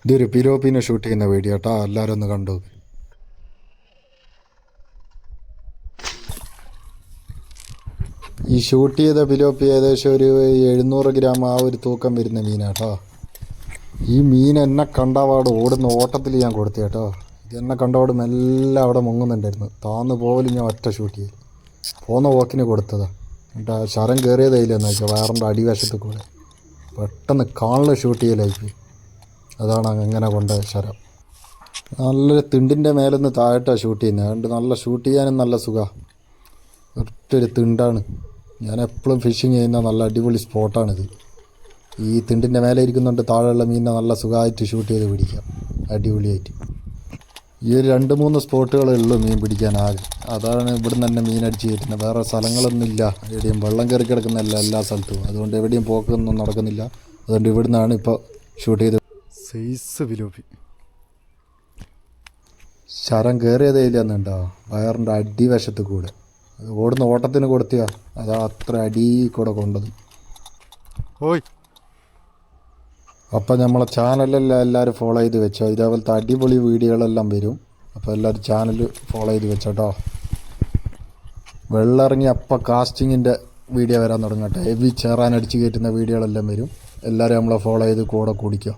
ഇതൊരു പിലോപ്പിനെ ഷൂട്ട് ചെയ്യുന്ന വീഡിയോ കേട്ടോ, എല്ലാവരും ഒന്ന് കണ്ടു. ഈ ഷൂട്ട് ചെയ്ത പിലോപ്പി ഏകദേശം ഒരു 700 ഗ്രാം ആ ഒരു തൂക്കം വരുന്ന മീനാട്ടോ. ഈ മീൻ എന്നെ കണ്ടപാട് ഓടുന്ന ഓട്ടത്തിൽ ഞാൻ കൊടുത്തു കേട്ടോ. ഇതെന്നെ കണ്ടപാട് മെല്ലെ അവിടെ മുങ്ങുന്നുണ്ടായിരുന്നു. താന്ന് പോലും ഞാൻ ഒറ്റ ഷൂട്ട് ചെയ്തു പോന്ന പോക്കിന് കൊടുത്തതാണ്. എന്നിട്ട് ആ ശരം കയറിയതായില്ലെന്ന് വെച്ചാൽ വയറിൻ്റെ അടിവശത്ത് കൂടെ പെട്ടെന്ന് കാണിൽ ഷൂട്ട് ചെയ്യലായിപ്പോയി. അതാണ് അങ്ങനെ കൊണ്ട ശരം. നല്ലൊരു തിണ്ടിൻ്റെ മേലെന്ന് താഴോട്ടാണ് ഷൂട്ട് ചെയ്യുന്നത്. അതുകൊണ്ട് നല്ല ഷൂട്ട് ചെയ്യാനും നല്ല സുഖമാണ്. ഒറ്റൊരു തിണ്ടാണ്. ഞാൻ എപ്പോഴും ഫിഷിങ് ചെയ്യുന്ന നല്ല അടിപൊളി സ്പോട്ടാണിത്. ഈ തിണ്ടിൻ്റെ മേലെ ഇരിക്കുന്നുണ്ട് താഴെയുള്ള മീനിനെ നല്ല സുഖമായിട്ട് ഷൂട്ട് ചെയ്ത് പിടിക്കാം, അടിപൊളിയായിട്ട്. ഈ ഒരു 2-3 സ്പോട്ടുകളേ ഉള്ളൂ മീൻ പിടിക്കാനാകെ. അതാണ് ഇവിടുന്ന് തന്നെ മീൻ അടിച്ച് കയറ്റുന്നത്. വേറെ സ്ഥലങ്ങളൊന്നുമില്ല എവിടെയും. വെള്ളം കയറി കിടക്കുന്നതല്ല എല്ലാ സ്ഥലത്തും. അതുകൊണ്ട് എവിടെയും പോക്കൊന്നും നടക്കുന്നില്ല. അതുകൊണ്ട് ഇവിടുന്നാണ് ഇപ്പോൾ ഷൂട്ട് ചെയ്ത്. സൈസ് പിലോപ്പി ശരം കയറിയതേയില്ലെന്നുണ്ടോ വയറിൻ്റെ അടിവശത്ത് കൂടെ. അത് ഓടുന്ന ഓട്ടത്തിന് കൊടുത്തിയാ അതാ അത്ര അടി കൂടെ കൊണ്ടത്. ഓയ് അപ്പം നമ്മളെ ചാനലെല്ലാം എല്ലാവരും ഫോളോ ചെയ്ത് വെച്ചോ. ഇതേപോലത്തെ അടിപൊളി വീഡിയോകളെല്ലാം വരും. അപ്പോൾ എല്ലാവരും ചാനൽ ഫോളോ ചെയ്ത് വെച്ചോട്ടോ. വെള്ളം ഇറങ്ങി അപ്പം കാസ്റ്റിങ്ങിൻ്റെ വീഡിയോ വരാൻ തുടങ്ങട്ടെ. ഹെവി ചേറാൻ അടിച്ച് കയറ്റുന്ന വീഡിയോകളെല്ലാം വരും. എല്ലാവരും നമ്മളെ ഫോളോ ചെയ്ത് കൂടെ കുടിക്കുക.